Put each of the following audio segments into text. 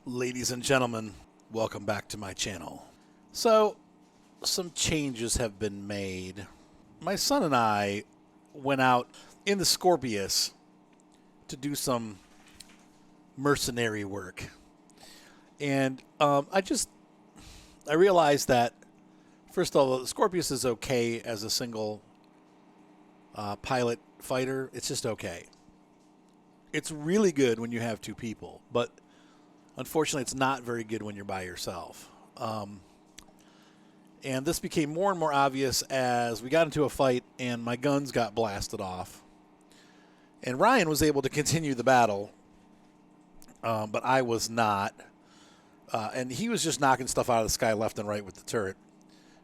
Ladies and gentlemen, welcome back to my channel. So, some changes have been made. My son and I went out in the Scorpius to do some mercenary work. And I realized that, first of all, the Scorpius is okay as a single pilot fighter. It's just okay. It's really good when you have two people, but unfortunately, it's not very good when you're by yourself. And this became more and more obvious as we got into a fight and my guns got blasted off. And Ryan was able to continue the battle, but I was not. And he was just knocking stuff out of the sky left and right with the turret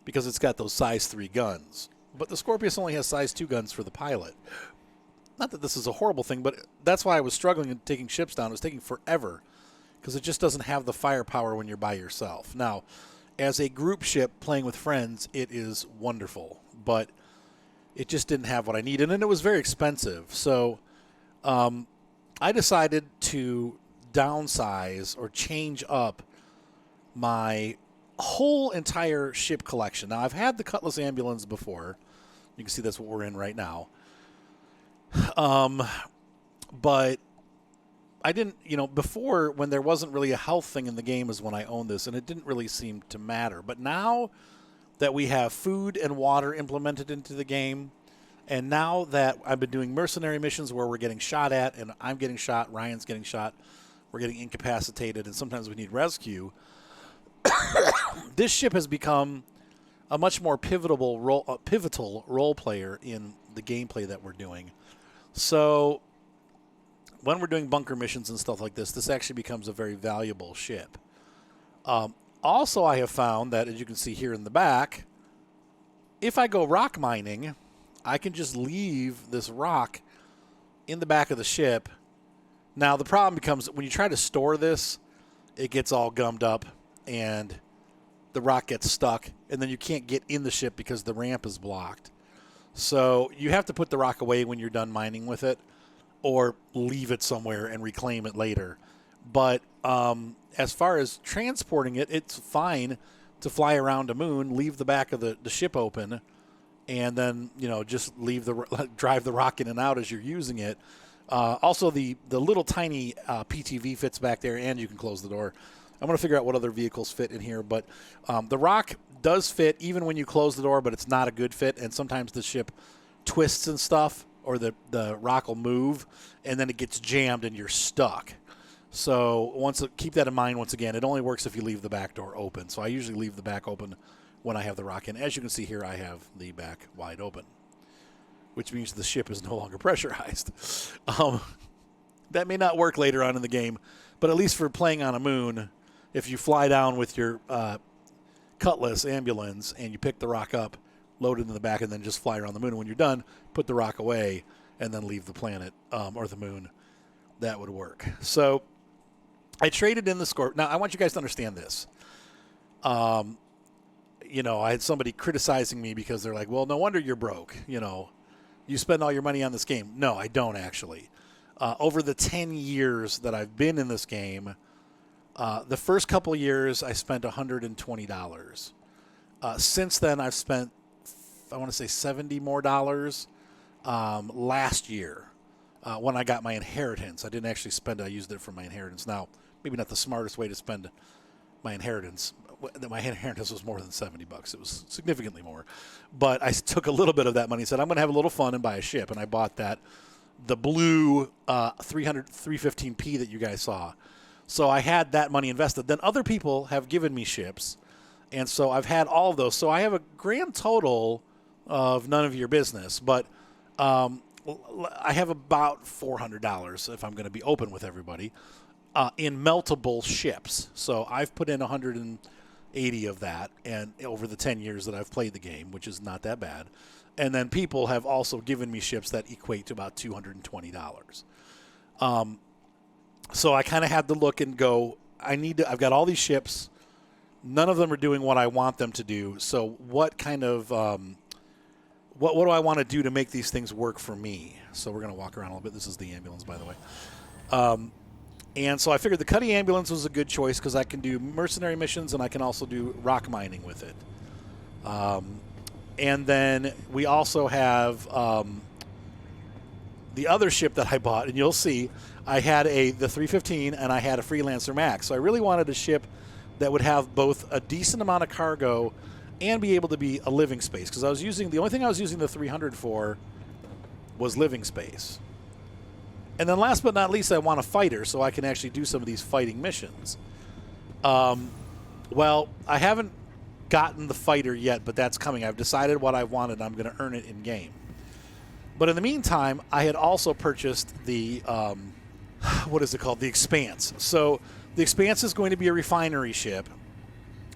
because it's got those size 3 guns. But the Scorpius only has size 2 guns for the pilot. Not that this is a horrible thing, but that's why I was struggling in taking ships down. It was taking forever because it just doesn't have the firepower when you're by yourself. Now, as a group ship playing with friends, it is wonderful, but it just didn't have what I needed, and it was very expensive. So I decided to downsize or change up my whole entire ship collection. Now, I've had the Cutlass Ambulance before. You can see that's what we're in right now. But I didn't, before when there wasn't really a health thing in the game is when I owned this, and it didn't really seem to matter. But now that we have food and water implemented into the game, and now that I've been doing mercenary missions where we're getting shot at, and I'm getting shot, Ryan's getting shot, we're getting incapacitated, and sometimes we need rescue, this ship has become a much more pivotal role player in the gameplay that we're doing. So when we're doing bunker missions and stuff like this, this actually becomes a very valuable ship. Also, I have found that, as you can see here in the back, if I go rock mining, I can just leave this rock in the back of the ship. Now, the problem becomes when you try to store this, it gets all gummed up and the rock gets stuck, and then you can't get in the ship because the ramp is blocked. So you have to put the rock away when you're done mining with it, or leave it somewhere and reclaim it later. But as far as transporting it, it's fine to fly around a moon, leave the back of the ship open, and then just drive the rock in and out as you're using it. Also, the little tiny PTV fits back there, and you can close the door. I'm going to figure out what other vehicles fit in here, but the rock does fit even when you close the door, but it's not a good fit, and sometimes the ship twists and stuff, or the rock will move, and then it gets jammed and you're stuck. So keep that in mind once again. It only works if you leave the back door open. So I usually leave the back open when I have the rock in. As you can see here, I have the back wide open, which means the ship is no longer pressurized. That may not work later on in the game, but at least for playing on a moon, if you fly down with your Cutlass Ambulance and you pick the rock up, load it in the back, and then just fly around the moon. And when you're done, put the rock away and then leave the planet or the moon. That would work. So I traded in the Scorpion. Now, I want you guys to understand this. I had somebody criticizing me because they're like, well, no wonder you're broke. You spend all your money on this game. No, I don't actually. Over the 10 years that I've been in this game, the first couple years I spent $120. Since then, I've spent, I want to say $70 more last year when I got my inheritance. I didn't actually spend it. I used it for my inheritance. Now, maybe not the smartest way to spend my inheritance. My inheritance was more than $70. It was significantly more. But I took a little bit of that money and said, I'm going to have a little fun and buy a ship. And I bought the blue 315P that you guys saw. So I had that money invested. Then other people have given me ships. And so I've had all of those. So I have a grand total of none of your business. But I have about $400, if I'm going to be open with everybody, in meltable ships. So I've put in 180 of that and over the 10 years that I've played the game, which is not that bad. And then people have also given me ships that equate to about $220. So I kind of had to look and go, I've got all these ships. None of them are doing what I want them to do. So what kind of, what do I want to do to make these things work for me? So we're going to walk around a little bit. This is the ambulance, by the way. And so I figured the Cuddy Ambulance was a good choice because I can do mercenary missions and I can also do rock mining with it. And then we also have the other ship that I bought, and you'll see I had the 315 and I had a Freelancer Max. So I really wanted a ship that would have both a decent amount of cargo and be able to be a living space, because the only thing I was using the 300 for was living space. And then last but not least, I want a fighter so I can actually do some of these fighting missions. Well, I haven't gotten the fighter yet, but that's coming. I've decided what I wanted. I'm going to earn it in game. But in the meantime, I had also purchased the what is it called? The Expanse. So the Expanse is going to be a refinery ship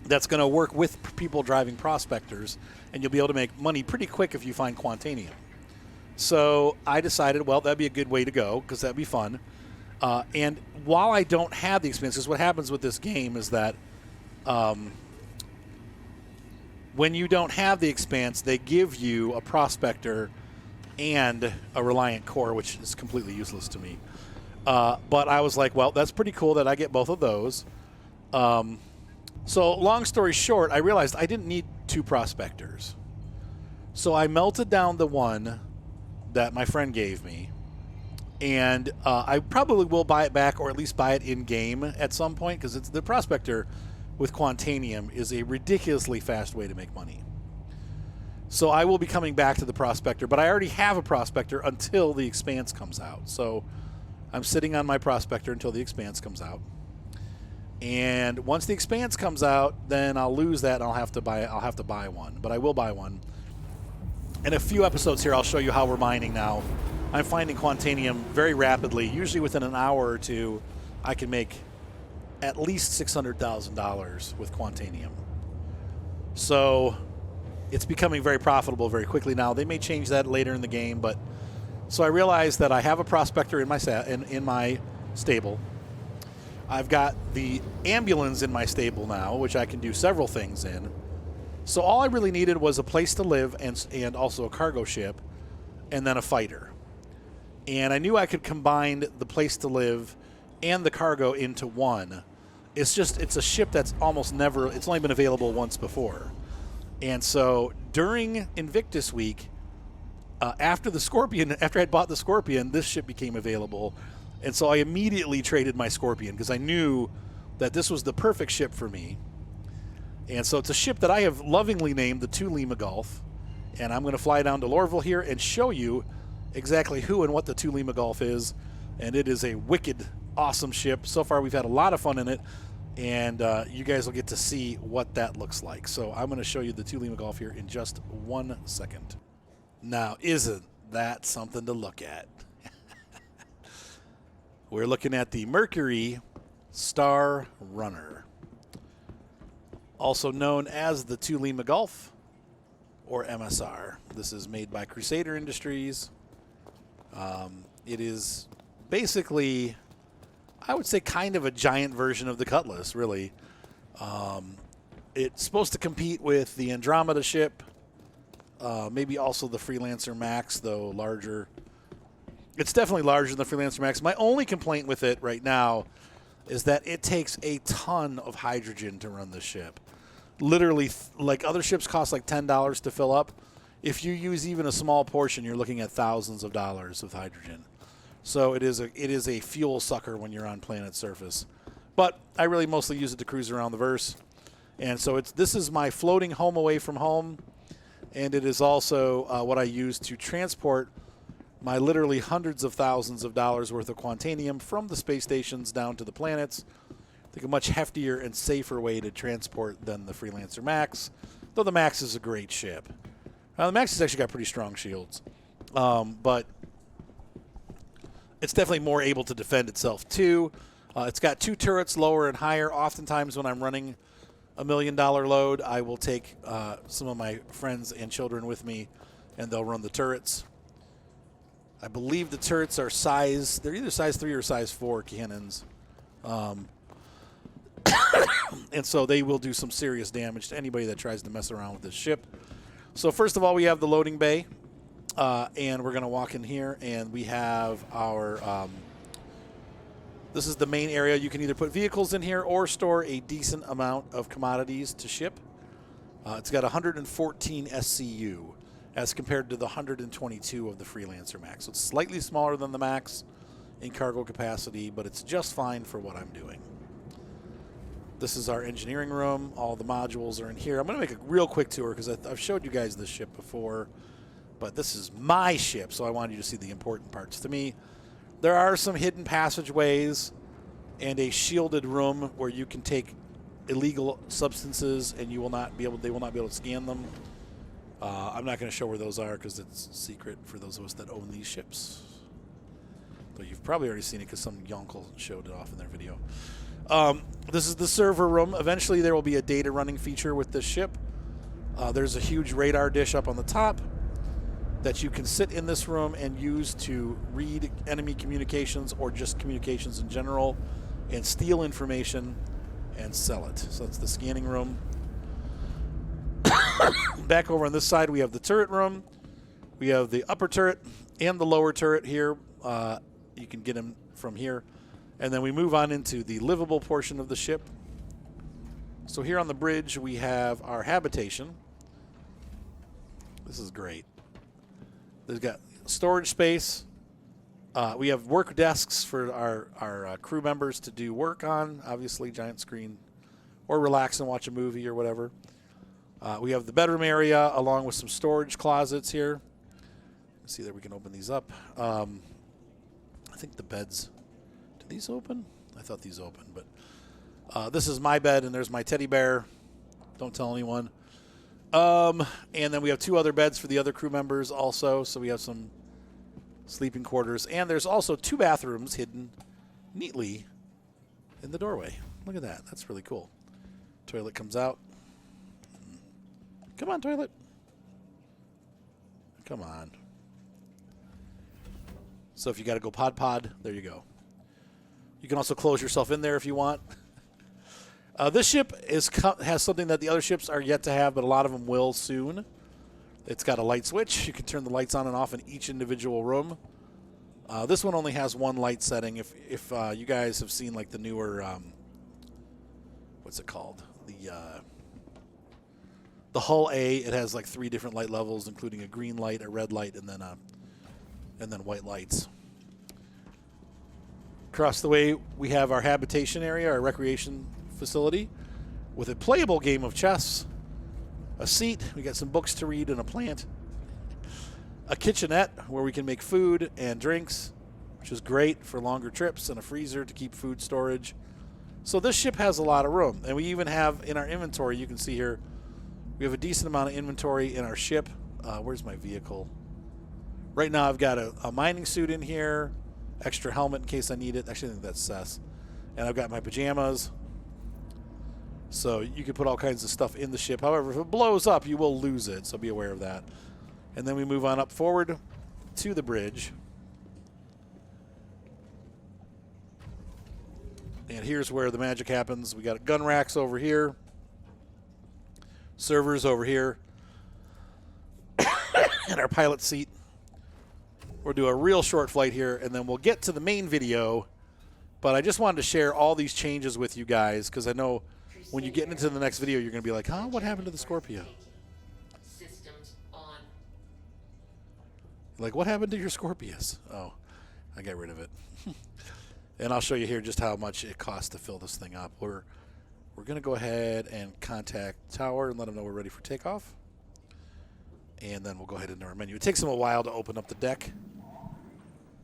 that's going to work with people driving prospectors, and you'll be able to make money pretty quick if you find Quantanium. So I decided, well, that'd be a good way to go because that'd be fun. And while I don't have the Expanse, because what happens with this game is that when you don't have the Expanse, they give you a prospector and a Reliant Core, which is completely useless to me. But I was like, well, that's pretty cool that I get both of those. So long story short, I realized I didn't need 2 prospectors. So I melted down the one that my friend gave me, and I probably will buy it back, or at least buy it in-game at some point, because the prospector with Quantanium is a ridiculously fast way to make money. So I will be coming back to the prospector, but I already have a prospector until the Expanse comes out. So I'm sitting on my prospector until the Expanse comes out. And once the Expanse comes out, then I'll lose that and I'll have to buy one. But I will buy one. In a few episodes here, I'll show you how we're mining now. I'm finding Quantanium very rapidly. Usually within an hour or two, I can make at least $600,000 with Quantanium. So it's becoming very profitable very quickly now. They may change that later in the game, but so I realized that I have a prospector in my stable. I've got the ambulance in my stable now, which I can do several things in. So all I really needed was a place to live and also a cargo ship, and then a fighter. And I knew I could combine the place to live and the cargo into one. It's a ship that's it's only been available once before. And so during Invictus Week, after I had bought the Scorpion, this ship became available. And so I immediately traded my Scorpion because I knew that this was the perfect ship for me. And so it's a ship that I have lovingly named the 2 Lima Gulf. And I'm going to fly down to Lorville here and show you exactly who and what the 2 Lima Gulf is. And it is a wicked, awesome ship. So far, we've had a lot of fun in it. And you guys will get to see what that looks like. So I'm going to show you the 2 Lima Gulf here in just 1 second. Now, isn't that something to look at? We're looking at the Mercury Star Runner, also known as the 2 Lima Gulf, or MSR. This is made by Crusader Industries. It is basically, I would say, kind of a giant version of the Cutlass, really. It's supposed to compete with the Andromeda ship, maybe also the Freelancer Max, though larger. It's definitely larger than the Freelancer Max. My only complaint with it right now is that it takes a ton of hydrogen to run this ship. Literally, like other ships cost like $10 to fill up. If you use even a small portion, you're looking at thousands of dollars of hydrogen. So it is a fuel sucker when you're on planet surface. But I really mostly use it to cruise around the verse. And so this is my floating home away from home. And it is also what I use to transport my literally hundreds of thousands of dollars worth of Quantanium from the space stations down to the planets. I think a much heftier and safer way to transport than the Freelancer Max, though the Max is a great ship. The Max has actually got pretty strong shields, but it's definitely more able to defend itself too. It's got 2 turrets, lower and higher. Oftentimes when I'm running $1 million load, I will take some of my friends and children with me, and they'll run the turrets. I believe the turrets are they're either size 3 or size 4 cannons. And so they will do some serious damage to anybody that tries to mess around with this ship. So first of all, we have the loading bay. And we're going to walk in here, and we have our This is the main area. You can either put vehicles in here or store a decent amount of commodities to ship. It's got 114 SCU as compared to the 122 of the Freelancer Max. So it's slightly smaller than the Max in cargo capacity, but it's just fine for what I'm doing. This is our engineering room. All the modules are in here. I'm going to make a real quick tour because I've showed you guys this ship before, but this is my ship, so I wanted you to see the important parts. To me, there are some hidden passageways and a shielded room where you can take illegal substances and they will not be able to scan them. I'm not going to show where those are because it's secret for those of us that own these ships. But you've probably already seen it because some yonkel showed it off in their video. This is the server room. Eventually there will be a data running feature with this ship. There's a huge radar dish up on the top that you can sit in this room and use to read enemy communications or just communications in general and steal information and sell it. So that's the scanning room. Back over on this side we have the turret room. We have the upper turret and the lower turret here. You can get them from here. And then we move on into the livable portion of the ship. So here on the bridge we have our habitation. This is great. They've got storage space. We have work desks for our crew members to do work on. Obviously, giant screen. Or relax and watch a movie or whatever. We have the bedroom area along with some storage closets here. Let's see that we can open these up. I think the beds... these open? I thought these opened, but this is my bed and there's my teddy bear. Don't tell anyone. And then we have two other beds for the other crew members also, so we have some sleeping quarters. And there's also two bathrooms hidden neatly in the doorway. Look at that. That's really cool. Toilet comes out. Come on, toilet. Come on. So if you got to go pod, there you go. You can also close yourself in there if you want. This ship has something that the other ships are yet to have, but a lot of them will soon. It's got a light switch. You can turn the lights on and off in each individual room. This one only has one light setting. If you guys have seen like the newer, what's it called? The Hull A. It has like 3 different light levels, including a green light, a red light, and then white lights. Across the way, we have our habitation area, our recreation facility, with a playable game of chess, a seat, we got some books to read, and a plant, a kitchenette where we can make food and drinks, which is great for longer trips, and a freezer to keep food storage. So this ship has a lot of room, and we even have in our inventory, you can see here, we have a decent amount of inventory in our ship. Where's my vehicle? Right now I've got a mining suit in here, extra helmet in case I need it. Actually, I think that's Seth's. And I've got my pajamas. So you can put all kinds of stuff in the ship. However, if it blows up, you will lose it, so be aware of that. And then we move on up forward to the bridge. And here's where the magic happens. We got gun racks over here. Servers over here. And our pilot seat. We'll do a real short flight here, and then we'll get to the main video. But I just wanted to share all these changes with you guys, because I know when you get into the next video, you're going to be like, huh, what happened to the Scorpio? Systems on. Like, what happened to your Scorpius? Oh, I got rid of it. And I'll show you here just how much it costs to fill this thing up. We're going to go ahead and contact Tower and let them know we're ready for takeoff. And then we'll go ahead into our menu. It takes them a while to open up the deck.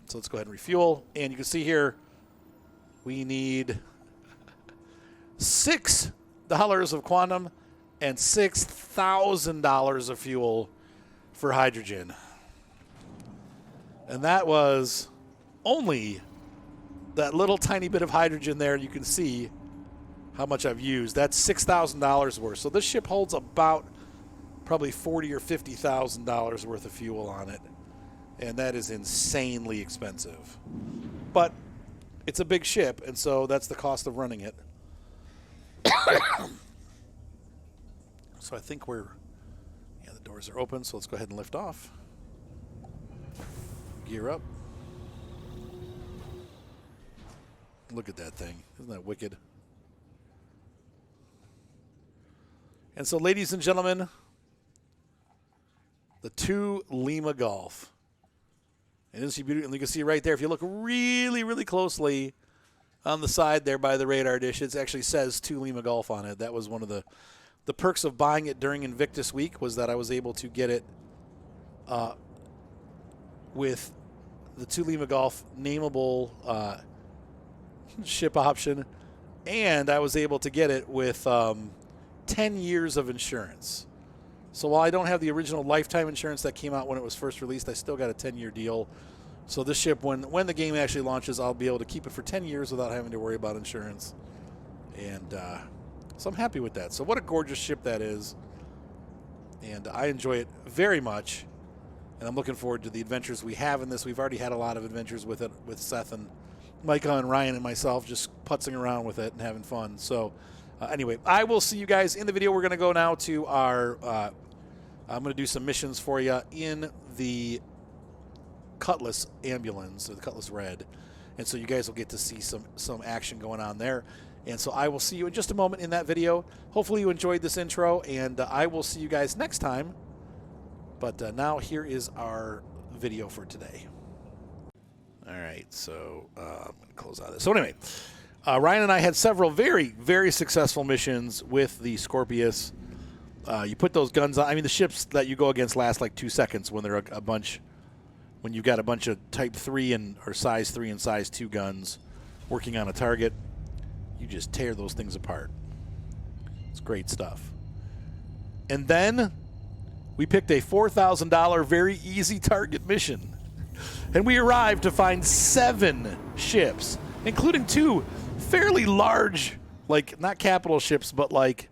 So let's go ahead and refuel. And you can see here, we need $6 of quantum and $6,000 of fuel for hydrogen. And that was only that little tiny bit of hydrogen there. You can see how much I've used. That's $6,000 worth. So this ship holds about probably $40,000 or $50,000 worth of fuel on it. And that is insanely expensive. But it's a big ship, and so that's the cost of running it. So I think the doors are open, so let's go ahead and lift off. Gear up. Look at that thing. Isn't that wicked? And so, ladies and gentlemen, the 2 Lima Golf. And you can see right there, if you look really, really closely on the side there by the radar dish, it actually says 2 Lima Golf on it. That was one of the perks of buying it during Invictus Week, was that I was able to get it with the 2 Lima Golf nameable ship option, and I was able to get it with 10 years of insurance. So while I don't have the original lifetime insurance that came out when it was first released, I still got a 10-year deal. So this ship, when the game actually launches, I'll be able to keep it for 10 years without having to worry about insurance. And so I'm happy with that. So what a gorgeous ship that is. And I enjoy it very much. And I'm looking forward to the adventures we have in this. We've already had a lot of adventures with it, with Seth and Micah and Ryan and myself, just putzing around with it and having fun. So anyway, I will see you guys in the video. We're going to go now to our I'm going to do some missions for you in the Cutlass ambulance, or the Cutlass Red. And so you guys will get to see some action going on there. And so I will see you in just a moment in that video. Hopefully you enjoyed this intro, and I will see you guys next time. But now here is our video for today. All right, so I'm going to close out of this. So anyway, Ryan and I had several very, very successful missions with the Scorpius. You put those guns on. I mean, the ships that you go against last like 2 seconds when they're a bunch, when you've got a bunch of Type 3 or Size 3 and Size 2 guns working on a target. You just tear those things apart. It's great stuff. And then we picked a $4,000 very easy target mission. And we arrived to find 7 ships, including 2 fairly large, like not capital ships, but like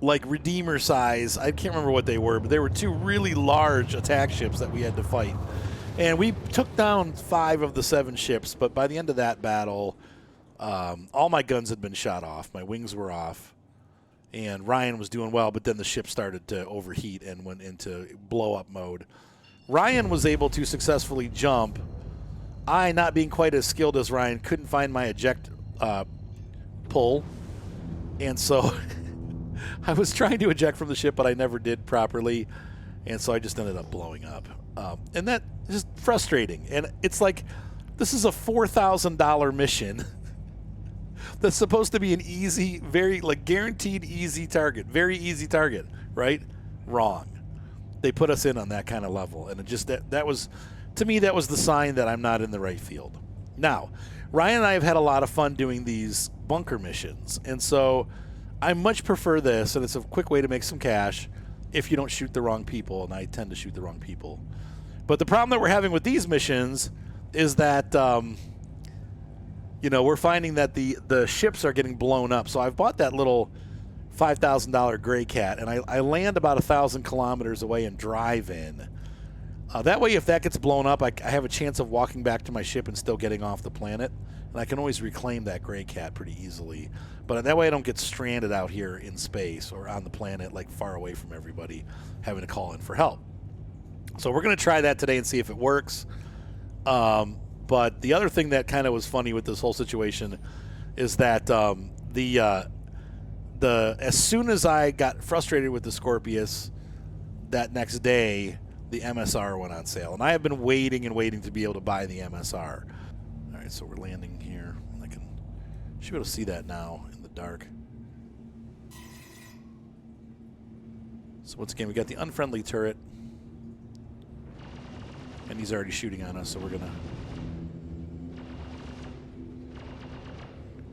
Redeemer size. I can't remember what they were, but they were 2 really large attack ships that we had to fight. And we took down 5 of the 7 ships, but by the end of that battle, all my guns had been shot off. My wings were off. And Ryan was doing well, but then the ship started to overheat and went into blow-up mode. Ryan was able to successfully jump. I, not being quite as skilled as Ryan, couldn't find my eject pull. And so I was trying to eject from the ship, but I never did properly. And so I just ended up blowing up. And that is frustrating. And it's like, this is a $4,000 mission that's supposed to be an easy, very, like, guaranteed easy target. Very easy target, right? Wrong. They put us in on that kind of level. And it just, that was, to me, that was the sign that I'm not in the right field. Now, Ryan and I have had a lot of fun doing these bunker missions. And so I much prefer this, and it's a quick way to make some cash if you don't shoot the wrong people, and I tend to shoot the wrong people. But the problem that we're having with these missions is that, we're finding that the ships are getting blown up. So I've bought that little $5,000 Gray Cat, and I land about 1,000 kilometers away and drive in. That way, if that gets blown up, I have a chance of walking back to my ship and still getting off the planet. And I can always reclaim that Gray Cat pretty easily. But that way I don't get stranded out here in space or on the planet, like far away from everybody, having to call in for help. So we're going to try that today and see if it works. But the other thing that kind of was funny with this whole situation is that as soon as I got frustrated with the Scorpius, that next day, the MSR went on sale. And I have been waiting and waiting to be able to buy the MSR. All right, so we're landing here. Should be able to see that now in the dark. So once again, we got the unfriendly turret. And he's already shooting on us, so we're going to...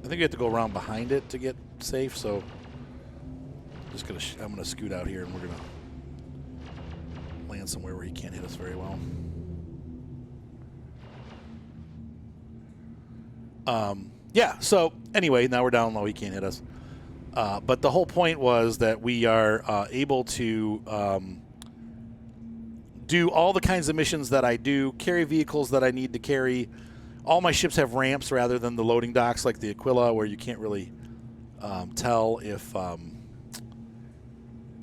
I think we have to go around behind it to get safe, so I'm going to scoot out here, and we're going to land somewhere where he can't hit us very well. Yeah, so anyway, now we're down low. He can't hit us. But the whole point was that we are able to do all the kinds of missions that I do, carry vehicles that I need to carry. All my ships have ramps rather than the loading docks like the Aquila, where you can't really tell if...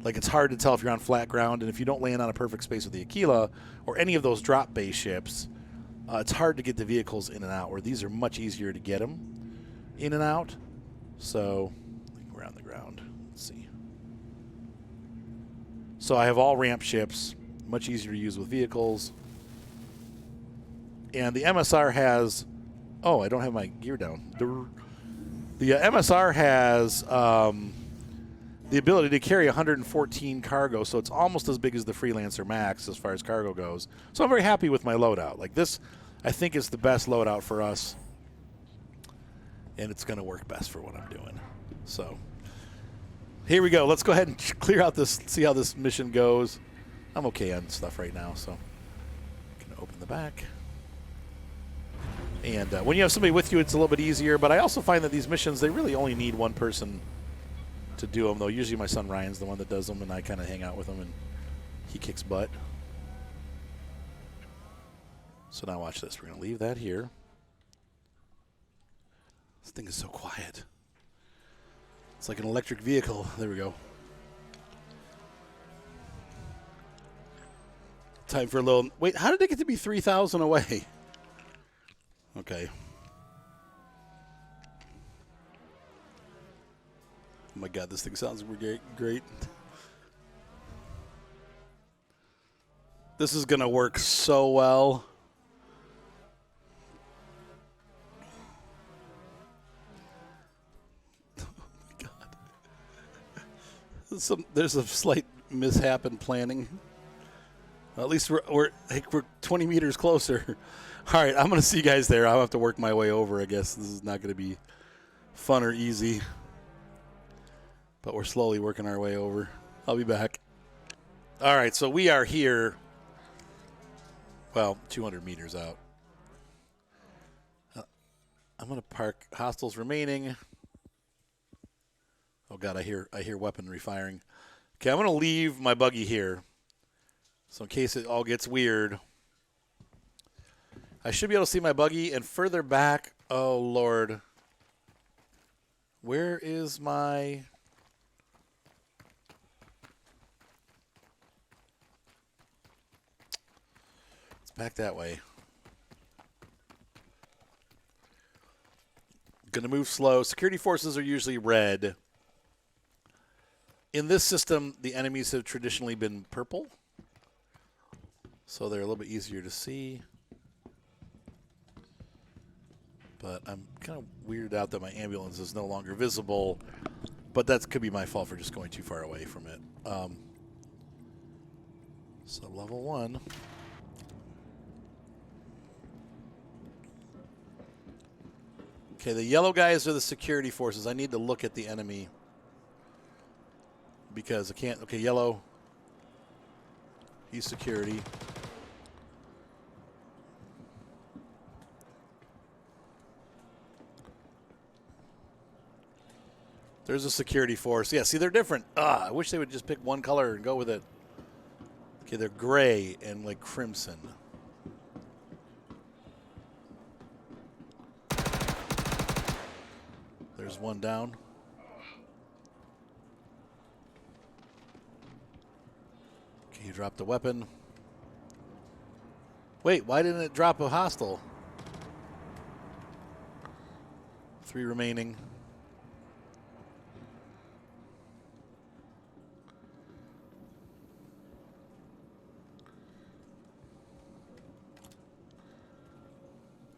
like, it's hard to tell if you're on flat ground, and if you don't land on a perfect space with the Aquila or any of those drop base ships, It's hard to get the vehicles in and out, where these are much easier to get them in and out. So, I think we're on the ground. Let's see. So I have all ramp ships, much easier to use with vehicles. And the MSR has... Oh, I don't have my gear down. The MSR has the ability to carry 114 cargo, so it's almost as big as the Freelancer Max as far as cargo goes. So I'm very happy with my loadout. Like this, I think is the best loadout for us, and it's going to work best for what I'm doing. So here we go. Let's go ahead and clear out this, see how this mission goes. I'm okay on stuff right now, so I'm going to open the back. And when you have somebody with you, it's a little bit easier. But I also find that these missions, they really only need one person to do them, though. Usually my son Ryan's the one that does them, and I kind of hang out with him, and he kicks butt. So now watch this. We're going to leave that here. This thing is so quiet. It's like an electric vehicle. There we go. Time for a little... Wait, how did it get to be 3,000 away? Okay. Oh my God, this thing sounds great. This is going to work so well. Oh my God. There's a slight mishap in planning. At least we're 20 meters closer. All right, I'm going to see you guys there. I'll have to work my way over, I guess. This is not going to be fun or easy. But we're slowly working our way over. I'll be back. All right, so we are here, well, 200 meters out. I'm going to park hostiles remaining. Oh, God, I hear weaponry firing. Okay, I'm going to leave my buggy here. So in case it all gets weird, I should be able to see my buggy. And further back, oh, Lord. Where is my... It's back that way. Going to move slow. Security forces are usually red. In this system, the enemies have traditionally been purple. So they're a little bit easier to see. But I'm kind of weirded out that my ambulance is no longer visible. But that could be my fault for just going too far away from it. So level 1. Okay, the yellow guys are the security forces. I need to look at the enemy. Because I can't... Okay, yellow. He's security. There's a security force. Yeah, see, they're different. I wish they would just pick one color and go with it. Okay, they're gray and like crimson. There's one down. Okay, you dropped the weapon. Wait, why didn't it drop a hostile? 3 remaining.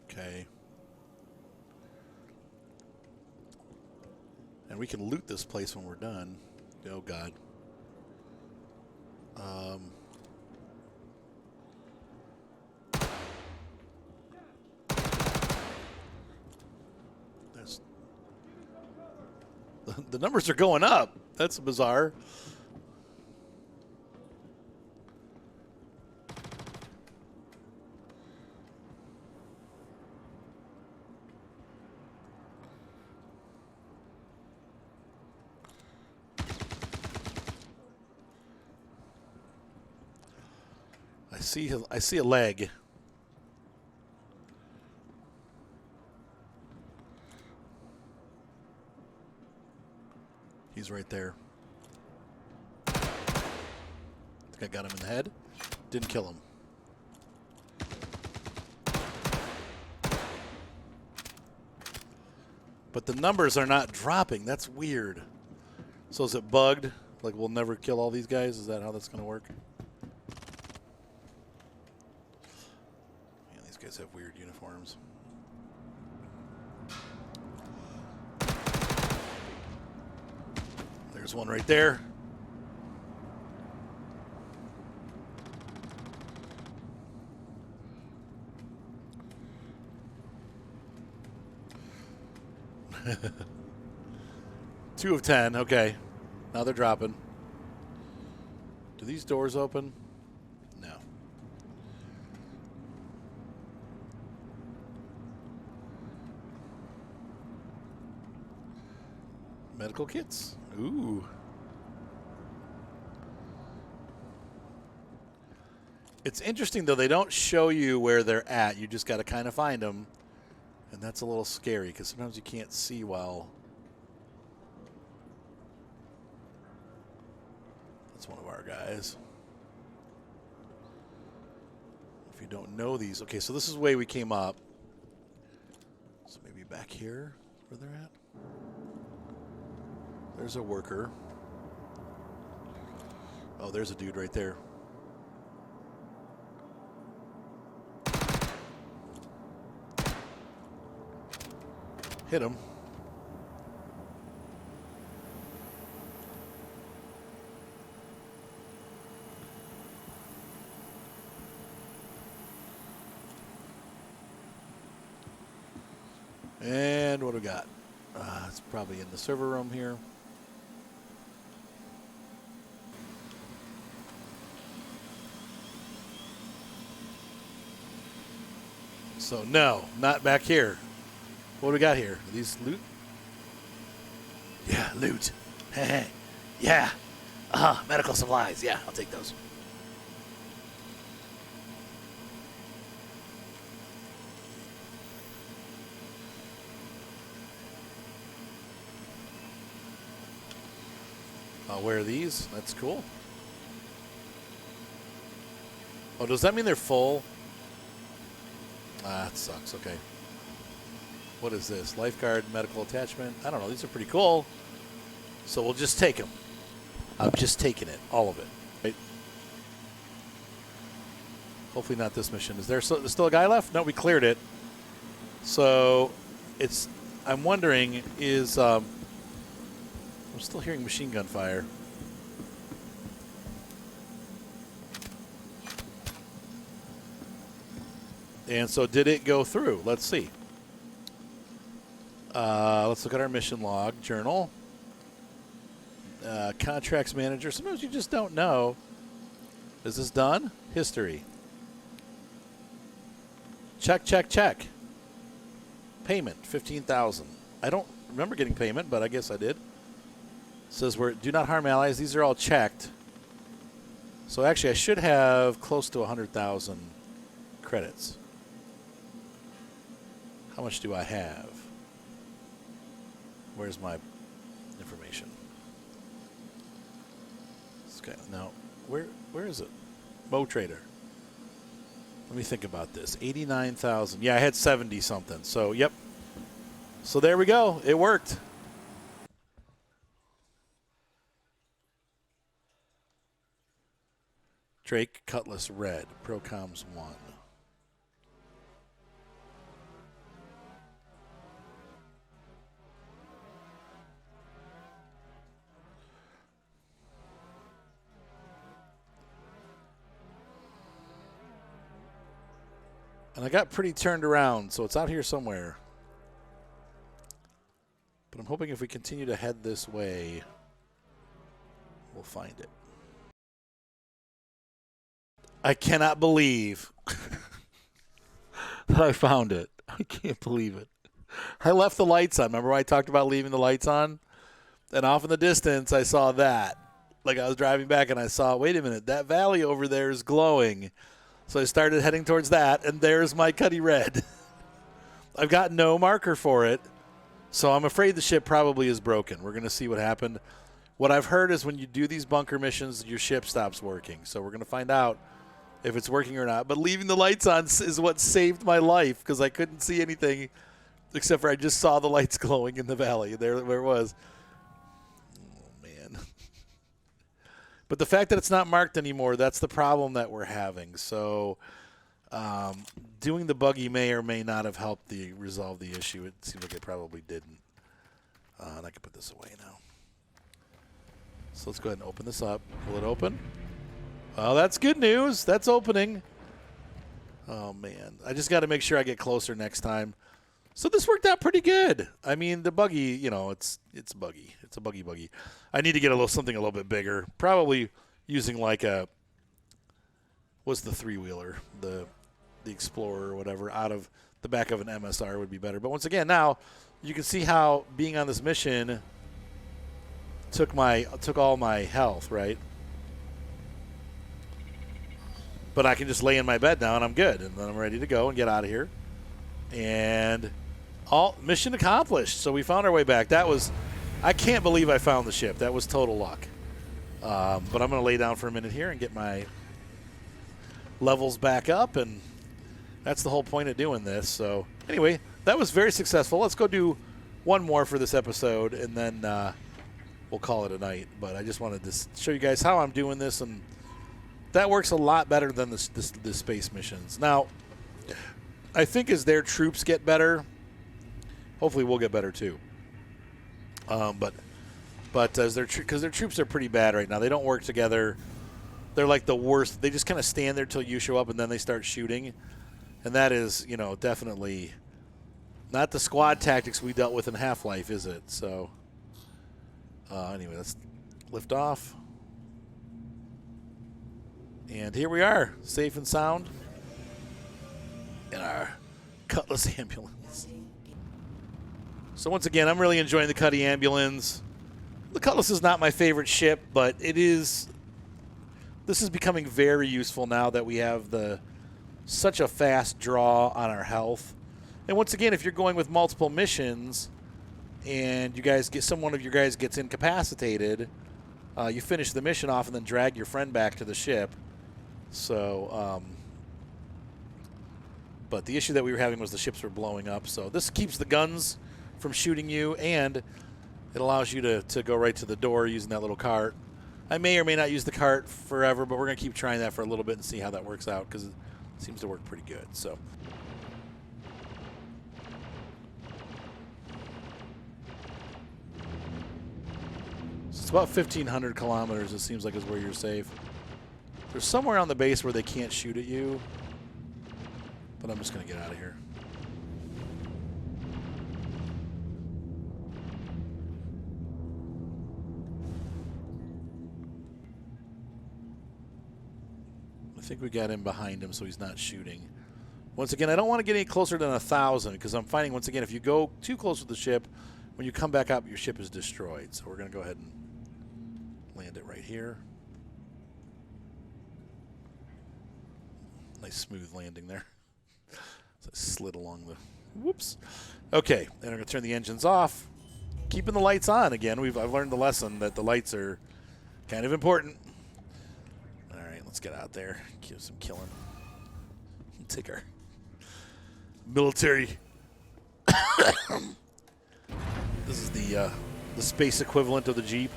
Okay. And we can loot this place when we're done. Oh, God. There's the numbers are going up. That's bizarre. I see a leg. He's right there. I think I got him in the head. Didn't kill him. But the numbers are not dropping. That's weird. So is it bugged? Like we'll never kill all these guys? Is that how that's going to work? Yeah, these guys have weird uniforms. There's one right there. Two of 10. Okay. Now they're dropping. Do these doors open? No. Medical kits. Ooh. It's interesting, though. They don't show you where they're at. You just got to kind of find them. And that's a little scary because sometimes you can't see well. That's one of our guys. If you don't know these. Okay, so this is the way we came up. So maybe back here where they're at. There's a worker. Oh, there's a dude right there. Hit him. And what do we got? It's probably in the server room here. So no, not back here. What do we got here? Are these loot? Yeah, loot. Yeah. Medical supplies. Yeah, I'll take those. I'll wear these. That's cool. Oh, does that mean they're full? That sucks. Okay. What is this? Lifeguard, medical attachment. I don't know. These are pretty cool. So we'll just take them. I'm just taking it. All of it. Right? Hopefully not this mission. Is there still a guy left? No, we cleared it. So it's, I'm wondering, is, I'm still hearing machine gun fire. And so did it go through? Let's see. Let's look at our mission log journal. Contracts manager. Sometimes you just don't know. Is this done? History. Check, check, check. Payment, $15,000. I don't remember getting payment, but I guess I did. It says we're do not harm allies. These are all checked. So actually, I should have close to 100,000 credits. How much do I have? Where's my information? This guy, no. Where is it? Mo Trader. Let me think about this. 89,000. Yeah, I had 70 something. So, yep. So there we go. It worked. Drake Cutlass Red. Procoms 1. And I got pretty turned around, so it's out here somewhere. But I'm hoping if we continue to head this way, we'll find it. I cannot believe that I found it. I can't believe it. I left the lights on. Remember when I talked about leaving the lights on? And off in the distance, I saw that. Like I was driving back and I saw, wait a minute, that valley over there is glowing. So I started heading towards that, and there's my Cuddy Red. I've got no marker for it, so I'm afraid the ship probably is broken. We're going to see what happened. What I've heard is when you do these bunker missions, your ship stops working. So we're going to find out if it's working or not. But leaving the lights on is what saved my life because I couldn't see anything. Except for I just saw the lights glowing in the valley. There it was. Oh, man. But the fact that it's not marked anymore, that's the problem that we're having. So doing the buggy may or may not have helped resolve the issue. It seems like it probably didn't. And I can put this away now. So let's go ahead and open this up. Will it open? Oh, that's good news. That's opening. Oh, man. I just got to make sure I get closer next time. So this worked out pretty good. I mean, the buggy, you know, it's buggy. It's a buggy. I need to get something a little bit bigger. Probably using like what's the three-wheeler? The Explorer or whatever out of the back of an MSR would be better. But once again, now you can see how being on this mission took all my health, right? But I can just lay in my bed now and I'm good. And then I'm ready to go and get out of here. And all mission accomplished. So we found our way back. I can't believe I found the ship. That was total luck. But I'm going to lay down for a minute here and get my levels back up. And that's the whole point of doing this. So anyway, that was very successful. Let's go do one more for this episode, and then we'll call it a night. But I just wanted to show you guys how I'm doing this, and that works a lot better than the space missions. Now, I think as their troops get better, hopefully we'll get better too. But as because their troops are pretty bad right now. They don't work together. They're like the worst. They just kind of stand there till you show up, and then they start shooting. And that is, you know, definitely not the squad tactics we dealt with in Half-Life, is it? So, anyway, let's lift off. And here we are, safe and sound in our Cutlass ambulance. So once again, I'm really enjoying the Cutty ambulance. The Cutlass is not my favorite ship, but this is becoming very useful now that we have such a fast draw on our health. And once again, if you're going with multiple missions and one of you guys gets incapacitated, you finish the mission off and then drag your friend back to the ship. So, but the issue that we were having was the ships were blowing up. So this keeps the guns from shooting you, and it allows you to go right to the door using that little cart. I may or may not use the cart forever, but we're going to keep trying that for a little bit and see how that works out, because it seems to work pretty good. So. It's about 1,500 kilometers, it seems like, is where you're safe. There's somewhere on the base where they can't shoot at you, but I'm just going to get out of here. I think we got him behind him, so he's not shooting. Once again, I don't want to get any closer than 1,000, because I'm finding, once again, if you go too close with the ship, when you come back up, your ship is destroyed. So we're going to go ahead and land it right here. Nice smooth landing there. So I slid along the... Whoops. Okay, and I'm going to turn the engines off. Keeping the lights on again. I've learned the lesson that the lights are kind of important. All right, let's get out there. Give some killing. Take our military... This is the space equivalent of the Jeep.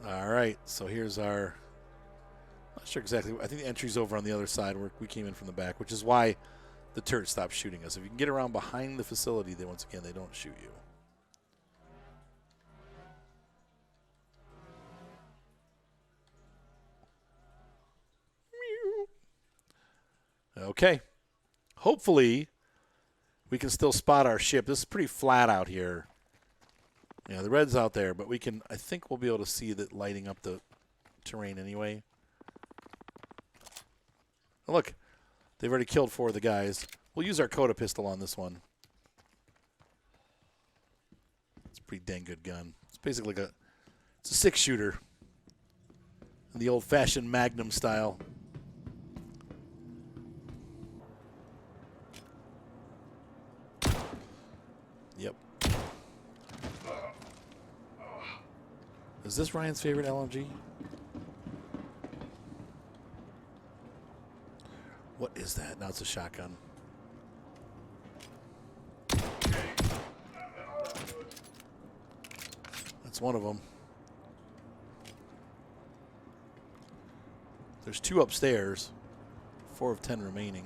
All right, so here's our... Not sure exactly. I think the entry's over on the other side where we came in from the back, which is why the turret stopped shooting us. If you can get around behind the facility, then once again, they don't shoot you. Okay. Hopefully, we can still spot our ship. This is pretty flat out here. Yeah, the red's out there, but I think we'll be able to see that lighting up the terrain anyway. Oh, look, they've already killed 4 of the guys. We'll use our Coda pistol on this one. It's a pretty dang good gun. It's basically it's a 6-shooter in the old-fashioned Magnum style. Yep. Is this Ryan's favorite LMG? What is that? Now it's a shotgun. That's one of them. There's 2 upstairs. 4 of 10 remaining.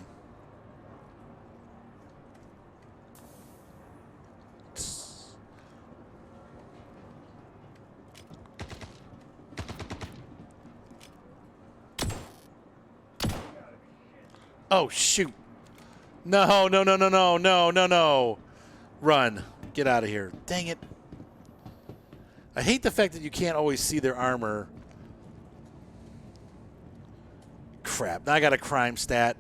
Oh, shoot. No, no, no, no, no, no, no, no. Run. Get out of here. Dang it. I hate the fact that you can't always see their armor. Crap. Now I got a crime stat.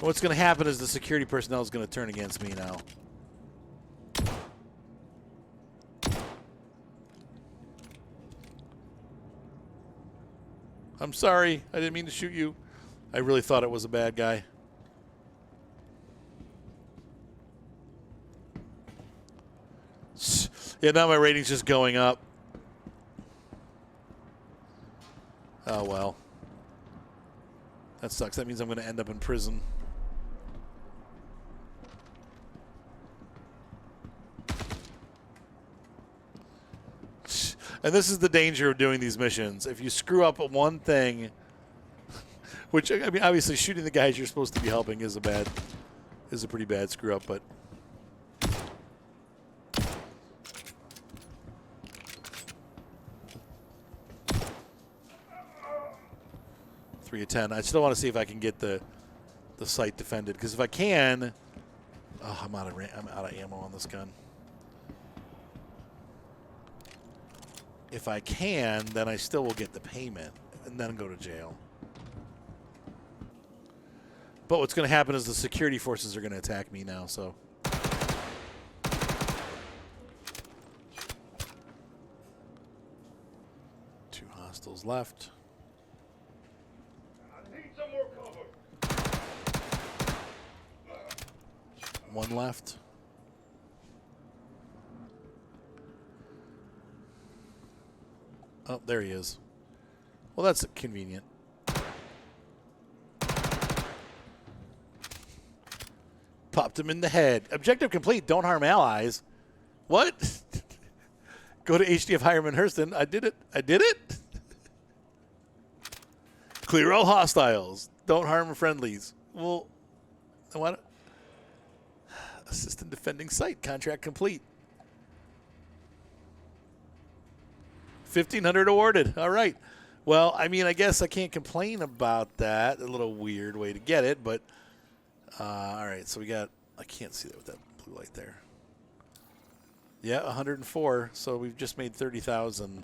What's going to happen is the security personnel is going to turn against me now. I'm sorry. I didn't mean to shoot you. I really thought it was a bad guy. Yeah, now my rating's just going up. Oh, well. That sucks. That means I'm going to end up in prison. And this is the danger of doing these missions. If you screw up one thing, which, I mean, obviously shooting the guys you're supposed to be helping is a pretty bad screw up, but. Three of 10. I still want to see if I can get the site defended, because if I can, oh, I'm out of ammo on this gun. If I can, then I still will get the payment and then go to jail. But what's going to happen is the security forces are going to attack me now, so. Two hostiles left. I need some more cover. One left. Oh, there he is. Well, that's convenient. Popped him in the head. Objective complete. Don't harm allies. What? Go to HDF Hireman Hurston. I did it. I did it. Clear all hostiles. Don't harm friendlies. Well, what? Assistant defending site. Contract complete. 1,500 awarded. All right. Well, I mean, I guess I can't complain about that. A little weird way to get it, but all right. So we got. I can't see that with that blue light there. Yeah, 104. So we've just made 30,000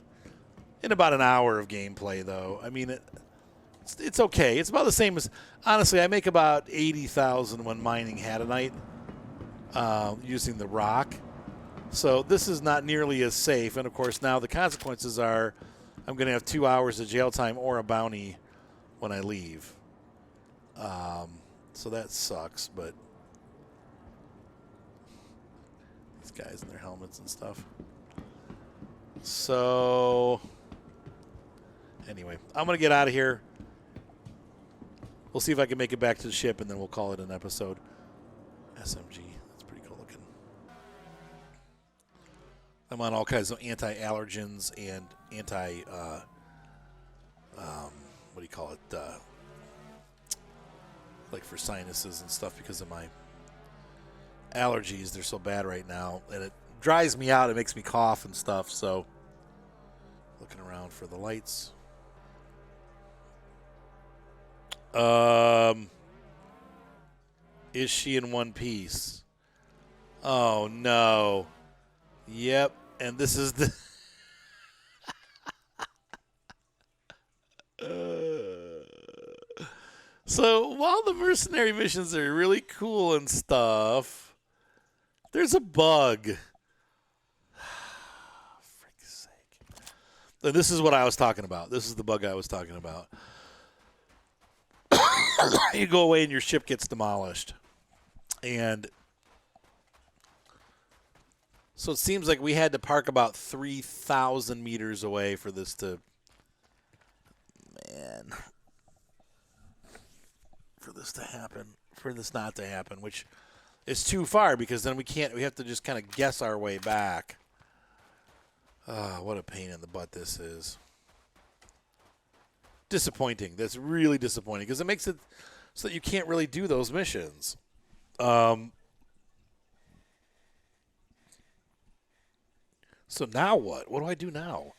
in about an hour of gameplay, though. I mean, it's okay. It's about the same as, honestly, I make about 80,000 when mining Hadanite using the rock. So this is not nearly as safe. And, of course, now the consequences are I'm going to have 2 hours of jail time or a bounty when I leave. So that sucks, but these guys in their helmets and stuff. So anyway, I'm going to get out of here. We'll see if I can make it back to the ship, and then we'll call it an episode. SMG. That's pretty cool looking. I'm on all kinds of anti-allergens and what do you call it? Like for sinuses and stuff because of my allergies. They're so bad right now, and it dries me out. It makes me cough and stuff. So looking around for the lights. Is she in one piece? Oh no. Yep. And this is the So while the mercenary missions are really cool and stuff, there's a bug. Frick's sake. And this is what I was talking about. This is the bug I was talking about. You go away and your ship gets demolished. And so it seems like we had to park about 3,000 meters away for this to... Man. happen. For this to happen. For this not to happen, which is too far because then we have to just kind of guess our way back. What a pain in the butt this is. Disappointing. That's really disappointing because it makes it so that you can't really do those missions. So now what? What do I do now?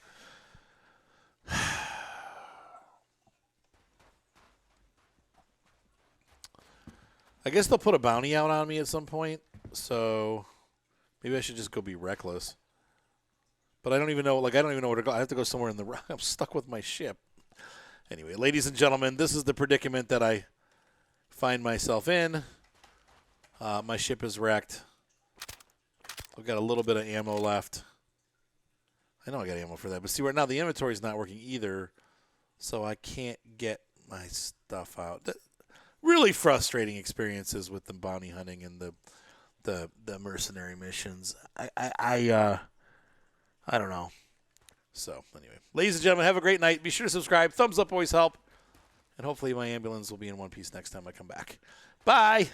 I guess they'll put a bounty out on me at some point, so maybe I should just go be reckless. But I don't even know, I don't even know where to go. I have to go somewhere in the – I'm stuck with my ship. Anyway, ladies and gentlemen, this is the predicament that I find myself in. My ship is wrecked. I've got a little bit of ammo left. I know I got ammo for that. But see, right now the inventory is not working either, so I can't get my stuff out. Really frustrating experiences with the bounty hunting and the mercenary missions. I don't know. So anyway, ladies and gentlemen, have a great night. Be sure to subscribe. Thumbs up always help. And hopefully my ambulance will be in one piece next time I come back. Bye.